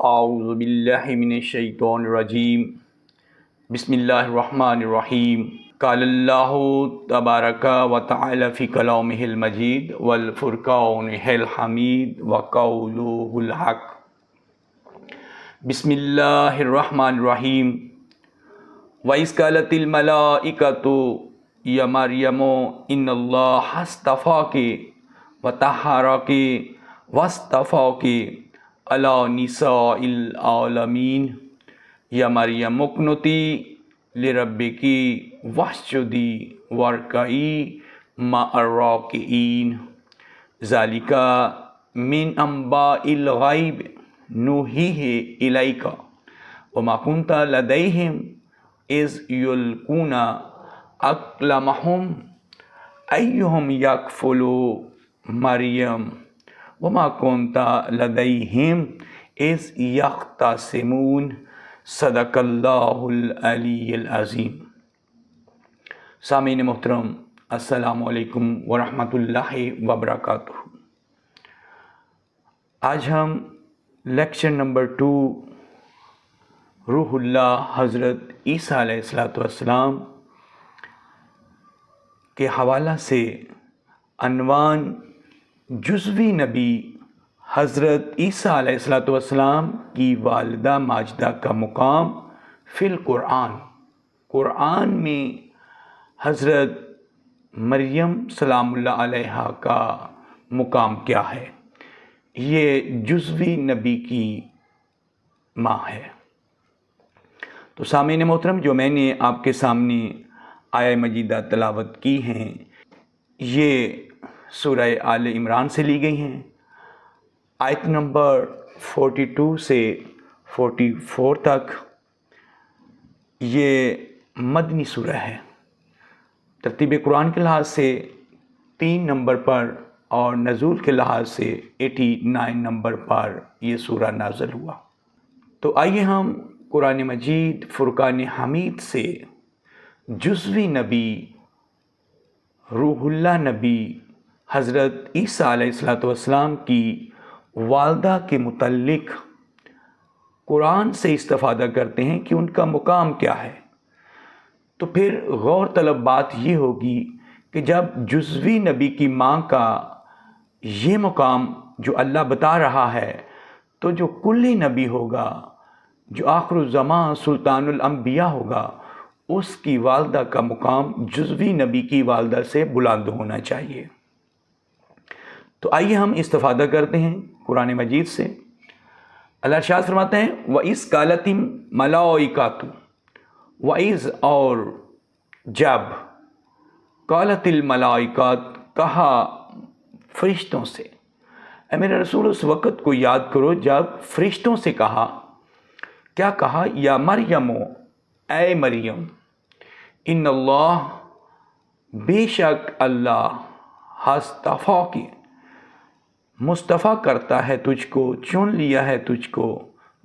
اعوذ باللہ من الشیطان الرجیم بسم اللہ الرحمن الرحیم قال اللہ تبارک و تعالی فی کلامہ المجید والفرقانہ الحمید وقولہ الحق بسم اللہ الرحمن الرحیم وَإِذْ قَالَتِ الْمَلَائِكَةُ يَا مَرْيَمُ إِنَّ اللَّهَ اصْطَفَاكِ وَطَهَّرَكِ وَاصْطَفَاكِ عَلَى نِسَاءِ الْعَالَمِينَ یا مریم اقنتی لربکی واسجدی وارکعی مع الراکعین ذالک من انباء الغیب نوحیہ الیک وما کنت لدیہم اذ یلقون اقلامہم ایہم یکفل مریم وما کنت لدیہم اذ یختصمون صدق اللہ العلی العظیم۔ سامعین محترم، السلام علیکم ورحمۃ اللہ وبرکاتہ۔ آج ہم لیکچر نمبر 2 روح اللہ حضرت عیسیٰ علیہ السلام کے حوالہ سے عنوان جزوی نبی حضرت عیسیٰ علیہ السلام کی والدہ ماجدہ کا مقام فی القرآن، قرآن میں حضرت مریم سلام اللہ علیہا کا مقام کیا ہے۔ یہ جزوی نبی کی ماں ہے۔ تو سامعین محترم، جو میں نے آپ کے سامنے آیہ مجیدہ تلاوت کی ہیں، یہ سورہ آل عمران سے لی گئی ہیں۔ آیت نمبر 42 سے 44 تک یہ مدنی سورہ ہے۔ ترتیب قرآن کے لحاظ سے 3 نمبر پر اور نزول کے لحاظ سے 89 نمبر پر یہ سورہ نازل ہوا۔ تو آئیے ہم قرآن مجید فرقان حمید سے جزوی نبی روح اللہ نبی حضرت عیسیٰ علیہ السلام کی والدہ کے متعلق قرآن سے استفادہ کرتے ہیں کہ ان کا مقام کیا ہے۔ تو پھر غور طلب بات یہ ہوگی کہ جب جزوی نبی کی ماں کا یہ مقام جو اللہ بتا رہا ہے، تو جو کلی نبی ہوگا، جو آخر الزمان سلطان الانبیاء ہوگا، اس کی والدہ کا مقام جزوی نبی کی والدہ سے بلند ہونا چاہیے۔ تو آئیے ہم استفادہ کرتے ہیں قرآن مجید سے۔ اللہ ارشاد فرماتے ہیں وَإِذْ قَالَتِ الْمَلَائِكَةُ، وَإِذْ اور جب، قالت الملائکۃ کہا فرشتوں سے۔ اے میرے رسول، اس وقت کو یاد کرو جب فرشتوں سے کہا، کیا کہا؟ یا مریم، اے مریم، ان اللہ، بے شک اللہ، اصطفاک، مصطفیٰ کرتا ہے تجھ کو، چن لیا ہے تجھ کو،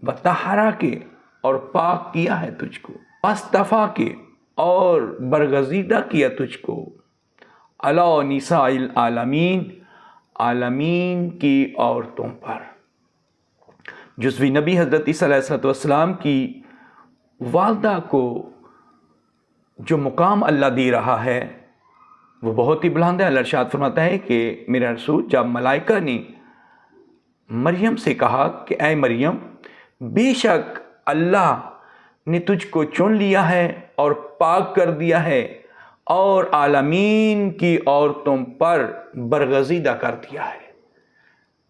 وطہرک، اور پاک کیا ہے تجھ کو، واصطفاک، اور برگزیدہ کیا تجھ کو، علی نساء العالمین، عالمین کی عورتوں پر۔ جزوی نبی حضرت عیسیٰ علیہ السلام کی والدہ کو جو مقام اللہ دے رہا ہے وہ بہت ہی بلند ہے۔ اللہ ارشاد فرماتا ہے کہ میرا رسول، جب ملائکہ نے مریم سے کہا کہ اے مریم، بے شک اللہ نے تجھ کو چن لیا ہے اور پاک کر دیا ہے اور عالمین کی عورتوں پر برگزیدہ کر دیا ہے۔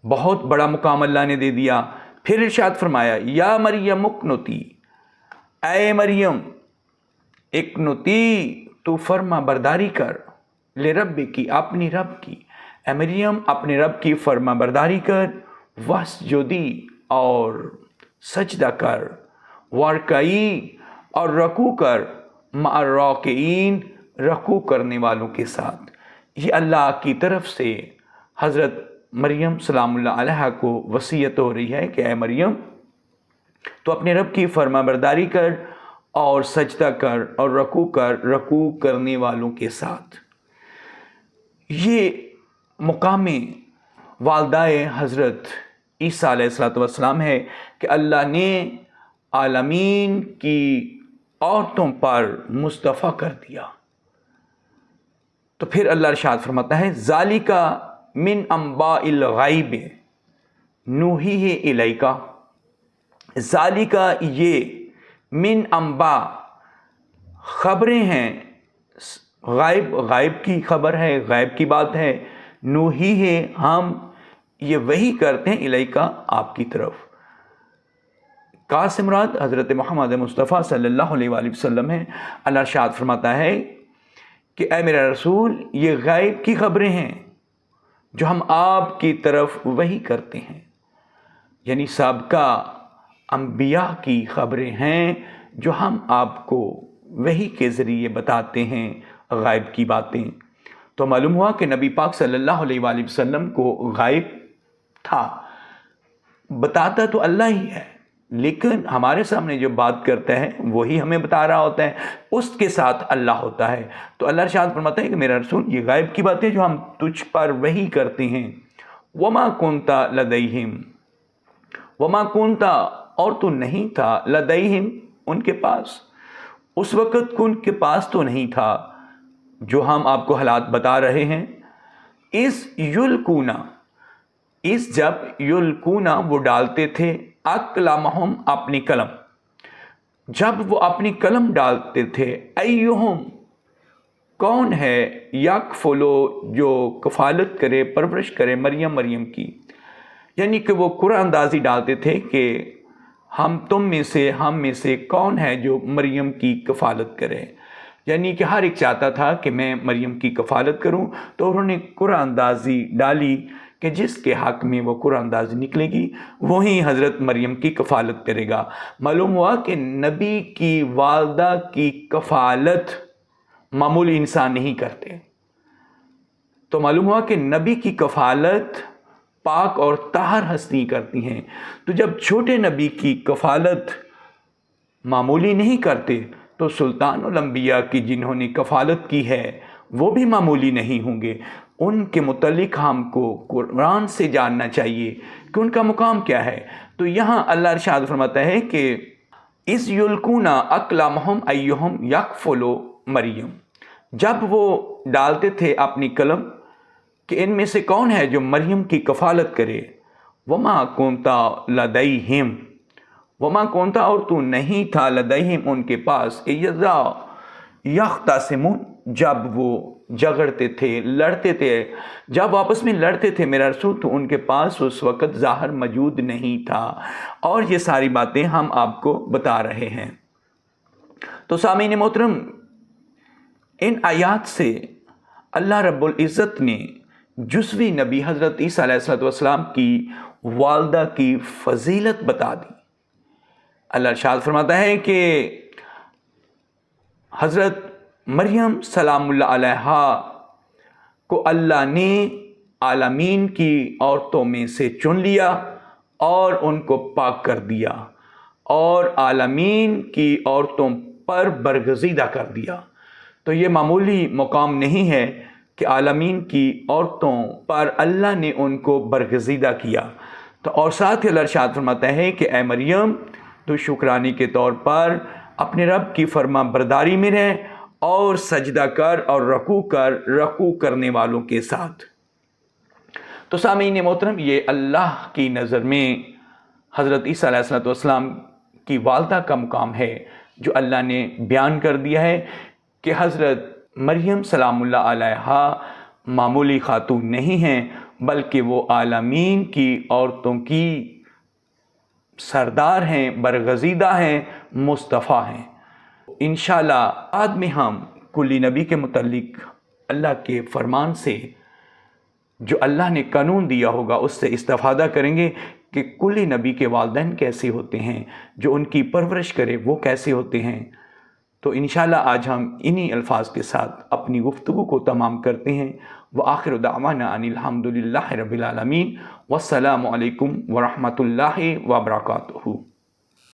بہت بڑا مقام اللہ نے دے دیا۔ پھر ارشاد فرمایا یا مریم اقنتی، اے مریم اقنتی، تو فرما برداری کر، لرب کی، اپنی رب کی، اے مریم اپنے رب کی فرما برداری کر، واسجدی، اور سجدہ کر، وارکعی، اور رکوع کر، مع الراکعین، رکوع کرنے والوں کے ساتھ۔ یہ اللہ کی طرف سے حضرت مریم سلام اللہ علیہا کو وصیت ہو رہی ہے کہ اے مریم، تو اپنے رب کی فرما برداری کر اور سجدہ کر اور رکوع کر، رکوع کرنے والوں کے ساتھ۔ یہ مقام والدہ حضرت عیسیٰ علیہ السلام ہے کہ اللہ نے عالمین کی عورتوں پر مصطفیٰ کر دیا۔ تو پھر اللہ ارشاد فرماتا ہے ذالک من انباء الغیب نوحیہ الیک، ذالک یہ من انباء خبریں ہیں، غائب کی خبر ہے، غائب کی بات ہے، نوحیہ ہم یہ وحی کرتے ہیں الیک آپ کی طرف۔ کا سے مراد حضرت محمد مصطفیٰ صلی اللہ علیہ وآلہ وسلم ہے۔ اللہ ارشاد فرماتا ہے کہ اے میرا رسول یہ غائب کی خبریں ہیں جو ہم آپ کی طرف وحی کرتے ہیں، یعنی سابقہ انبیاء کی خبریں ہیں جو ہم آپ کو وحی کے ذریعے بتاتے ہیں غائب کی باتیں۔ تو معلوم ہوا کہ نبی پاک صلی اللہ علیہ وآلہ وسلم کو غائب تھا، بتاتا تو اللہ ہی ہے، لیکن ہمارے سامنے جو بات کرتا ہے وہی ہمیں بتا رہا ہوتا ہے، اس کے ساتھ اللہ ہوتا ہے۔ تو اللہ ارشاد فرماتا ہے کہ میرا رسول یہ غائب کی باتیں جو ہم تجھ پر وحی کرتے ہیں، وما کنتا لدیہم، وما کنتا اور تو نہیں تھا، لدیہم ان کے پاس، اس وقت ان کے پاس تو نہیں تھا جو ہم آپ کو حالات بتا رہے ہیں۔ اس یلکونا، اس جب یلکونا وہ ڈالتے تھے، اقلامہم اپنی قلم، جب وہ اپنی قلم ڈالتے تھے، ایہم کون ہے، یکفلو جو کفالت کرے، پرورش کرے مریم کی، یعنی کہ وہ قرآن اندازی ڈالتے تھے کہ ہم میں سے کون ہے جو مریم کی کفالت کرے، یعنی کہ ہر ایک چاہتا تھا کہ میں مریم کی کفالت کروں، تو انہوں نے قرآن اندازی ڈالی کہ جس کے حق میں وہ قرآن اندازی نکلے گی وہی حضرت مریم کی کفالت کرے گا۔ معلوم ہوا کہ نبی کی والدہ کی کفالت معمولی انسان نہیں کرتے، تو معلوم ہوا کہ نبی کی کفالت پاک اور طاہر ہستی کرتی ہیں، تو جب چھوٹے نبی کی کفالت معمولی نہیں کرتے تو سلطان الانبیاء کی جنہوں نے کفالت کی ہے وہ بھی معمولی نہیں ہوں گے۔ ان کے متعلق ہم کو قرآن سے جاننا چاہیے کہ ان کا مقام کیا ہے۔ تو یہاں اللہ ارشاد فرماتا ہے کہ اس یلکونا اقلامہم ایہم یکفلو مریم، جب وہ ڈالتے تھے اپنی قلم کہ ان میں سے کون ہے جو مریم کی کفالت کرے، وما کنتا لدیہم، وما کنتا اور تو نہیں تھا، لدیہم ان کے پاس، اذا یختصمون جب وہ جھگڑتے تھے، لڑتے تھے، جب آپس میں لڑتے تھے میرا رسول، تو ان کے پاس اس وقت ظاہر موجود نہیں تھا۔ اور یہ ساری باتیں ہم آپ کو بتا رہے ہیں۔ تو سامعین محترم، ان آیات سے اللہ رب العزت نے جزوی نبی حضرت عیسیٰ علیہ السلام کی والدہ کی فضیلت بتا دی۔ اللہ ارشاد فرماتا ہے کہ حضرت مریم سلام اللہ علیہا کو اللہ نے عالمین کی عورتوں میں سے چن لیا اور ان کو پاک کر دیا، اور عالمین کی عورتوں پر برگزیدہ کر دیا۔ تو یہ معمولی مقام نہیں ہے کہ عالمین کی عورتوں پر اللہ نے ان کو برگزیدہ کیا۔ تو اور ساتھ ہی اللہ ارشاد فرماتا ہے کہ اے مریم تو شکرانے کے طور پر اپنے رب کی فرما برداری میں رہ اور سجدہ کر اور رکوع کرنے والوں کے ساتھ۔ تو سامعین محترم، یہ اللہ کی نظر میں حضرت عیسیٰ علیہ السلام کی والدہ کا مقام ہے جو اللہ نے بیان کر دیا ہے کہ حضرت مریم سلام اللہ علیہا معمولی خاتون نہیں ہیں، بلکہ وہ عالمین کی عورتوں کی سردار ہیں، برگزیدہ ہیں، مصطفیٰ ہیں۔ انشاءاللہ بعد میں ہم کلی نبی کے متعلق اللہ کے فرمان سے جو اللہ نے قانون دیا ہوگا اس سے استفادہ کریں گے کہ کلی نبی کے والدین کیسے ہوتے ہیں، جو ان کی پرورش کرے وہ کیسے ہوتے ہیں۔ تو انشاءاللہ آج ہم انہی الفاظ کے ساتھ اپنی گفتگو کو تمام کرتے ہیں۔ وآخر دعوانا ان الحمد للہ رب العالمین، والسلام علیکم ورحمۃ اللہ وبرکاتہ۔